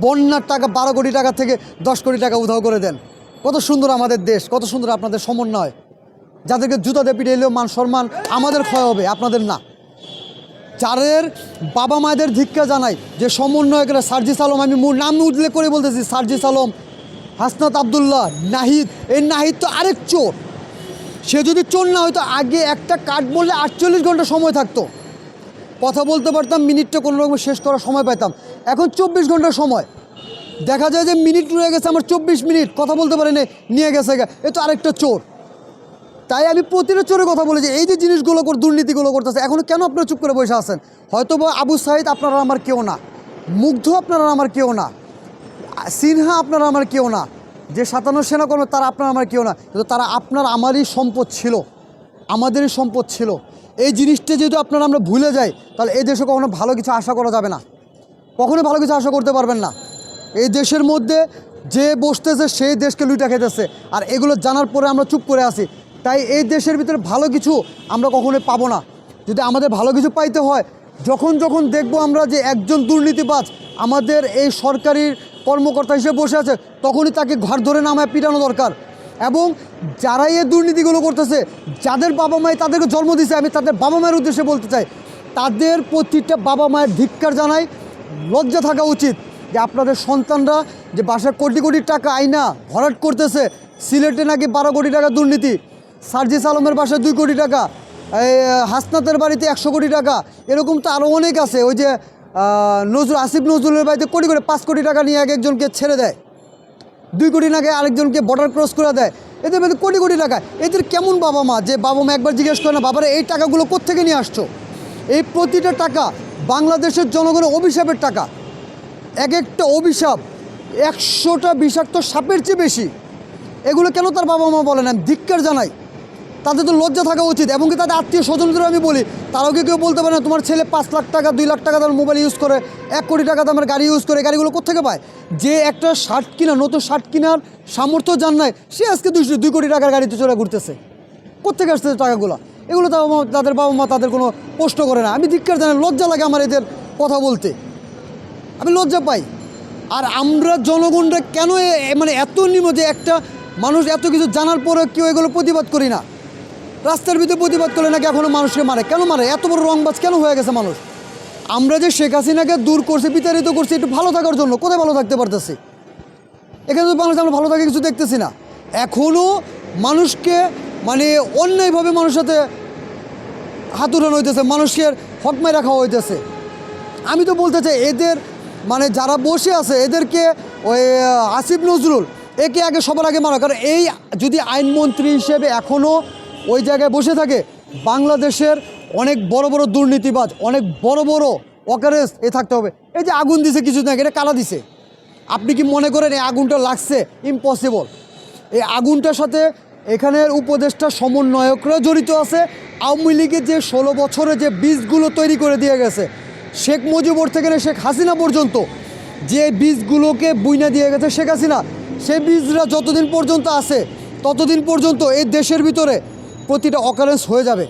বন্যার টাকা 12 কোটি টাকা থেকে 10 কোটি টাকা উধাও করে দেন। কত সুন্দর আমাদের দেশ, কত সুন্দর আপনাদের সমন্বয়। যাদেরকে জুতা দিয়ে পিটে এলেও মান সম্মান আমাদের ক্ষয় হবে, আপনাদের না। যাদের বাবা মায়েদের ধিক্কার জানাই যে সমন্বয়করা সার্জিস আলম, আমি নাম উল্লেখ করে বলতেছি, সার্জিস আলম, হাসনাত আবদুল্লাহ, নাহিদ। এই নাহিদ তো আরেক চোর। সে যদি চোর না হয়তো আগে একটা কাট বললে 48 ঘন্টা সময় থাকতো, কথা বলতে পারতাম, মিনিটটা কোনো রকম শেষ করার সময় পাইতাম। এখন 24 ঘন্টার সময়, দেখা যায় যে মিনিট রয়ে গেছে আমার 24 মিনিট কথা বলতে পারে নিয়ে গেছে। এ তো আরেকটা চোর। তাই আমি প্রতিটা চোরের কথা বলেছি, এই যে জিনিসগুলো দুর্নীতিগুলো করতেছে, এখন কেন আপনারা চুপ করে বসে আছেন? হয়তো বা আবু সাইদ আপনারা আমার কেউ না, মুগ্ধ আপনারা আমার কেউ না, সিনহা আপনারা আমার কেউ না, যে 57 সেনাকর্মী তারা আপনারা আমার কেউ না, কিন্তু তারা আপনার আমারই সম্পদ ছিল, আমাদেরই সম্পদ ছিল। এই জিনিসটা যেহেতু আপনারা আমরা ভুলে যাই, তাহলে এই দেশে কখনো ভালো কিছু আশা করা যাবে না, কখনো ভালো কিছু আশা করতে পারবেন না। এই দেশের মধ্যে যে বসতেছে সেই দেশকে লুইটা খেতেছে, আর এগুলো জানার পরে আমরা চুপ করে আছি। তাই এই দেশের ভিতরে ভালো কিছু আমরা কখনোই পাবো না। যদি আমাদের ভালো কিছু পাইতে হয়, যখন দেখবো আমরা যে একজন দুর্নীতিবাজ আমাদের এই সরকারি কর্মকর্তা হিসেবে বসে আছে, তখনই তাকে ঘর ধরে নামায় পিটানো দরকার। এবং যারাই এই দুর্নীতিগুলো করতেছে, যাদের বাবা মাই তাদেরকে জন্ম দিয়েছে, আমি তাদের বাবা মায়ের উদ্দেশ্যে বলতে চাই, তাদের প্রতিটা বাবা মায়ের ধিক্কার জানাই, লজ্জা থাকা উচিত যে আপনাদের সন্তানরা যে বাসায় কোটি কোটি টাকা আইনা ভরাট করতেছে। সিলেটে নাকি 12 কোটি টাকা দুর্নীতি, সার্জিস আলমের বাসায় 2 কোটি টাকা, এই হাসনাতের বাড়িতে 100 কোটি টাকা, এরকম তো আরও অনেক আছে। ওই যে আসিফ নজরুলের বাড়িতে কোটি 5 কোটি টাকা নিয়ে এক একজনকে ছেড়ে দেয়, 2 কোটি টাকা আরেকজনকে বর্ডার ক্রস করে দেয়। এদের মধ্যে কোটি কোটি টাকা। এদের কেমন বাবা মা যে বাবা মা একবার জিজ্ঞেস করে না, বাবারা এই টাকাগুলো কোত্থেকে নিয়ে আসছো? এই প্রতিটা টাকা বাংলাদেশের জনগণের অভিশাপের টাকা। এক একটা অভিশাপ 100টা বিষাক্ত সাপের চেয়ে বেশি। এগুলো কেন তার বাবা মা বলে না? আমি ধিক্কার জানাই। তাদের তো লজ্জা থাকা উচিত। এবং কি তাদের আত্মীয় স্বজনদের আমি বলি, তারাও কেউ বলতে পারে না তোমার ছেলে 5 লাখ টাকা 2 লাখ টাকা দামের মোবাইল ইউজ করে, 1 কোটি টাকা দামের গাড়ি ইউজ করে। গাড়িগুলো কোথেকে পায়? যে একটা শার্ট কিনা, নতুন শার্ট কেনার সামর্থ্য যার নাই, সে আজকে 2 কোটি টাকার গাড়িতে চলে ঘুরতেছে। কোথেকে আসছে টাকাগুলো? এগুলো তাদের বাবা মা তাদের কোনো প্রশ্ন করে না। আমি ধিক্কার জানাই, লজ্জা লাগে আমার এদের কথা বলতে, আমি লজ্জা পাই। আর আমরা জনগণরা কেন মানে এত নিম্ন যে একটা মানুষ এত কিছু জানার পরে কেউ এগুলো প্রতিবাদ করি না? রাস্তার ভিতরে প্রতিবাদ করলে নাকি এখনও মানুষকে মারে। কেন মারে? এত বড় রংবাজ কেন হয়ে গেছে মানুষ? আমরা যে শেখ হাসিনাকে দূর করছি, বিতাড়িত করছি একটু ভালো থাকার জন্য, কোথায় ভালো থাকতে পারতেছি? এখানে তো বাংলাদেশে আমরা ভালো থাকে কিছু দেখতেছি না। এখনও মানুষকে মানে অন্যায়ভাবে মানুষের সাথে হাত উঠানো হইতেছে, মানুষের হক মাইরা খাওয়া হইতেছে। আমি তো বলতে চাই এদের মানে যারা বসে আছে এদেরকে, ওই আসিফ নজরুল একে আগে সবার আগে মারা। কারণ এই যদি আইনমন্ত্রী হিসেবে এখনও ওই জায়গায় বসে থাকে, বাংলাদেশের অনেক বড় বড় দুর্নীতিবাজ, অনেক বড় বড় অকারেজ থাকতে হবে। এই যে আগুন দিছে কিছুদিন আগে, এটা কালা দিছে। আপনি কি মনে করেন এই আগুনটা লাগছে? ইম্পসিবল। এই আগুনটার সাথে এখানের উপদেষ্টা সমন্বয়করা জড়িত আছে। আওয়ামী লীগের যে 16 বছরে যে বীজগুলো তৈরি করে দিয়ে গেছে, শেখ মুজিবুর থেকে শেখ হাসিনা পর্যন্ত যে বীজগুলোকে বুইনা দিয়ে গেছে শেখ হাসিনা, সেই বীজরা যতদিন পর্যন্ত আছে ততদিন পর্যন্ত এই দেশের ভিতরে প্রতিটা অকারেন্স হয়ে যাবে।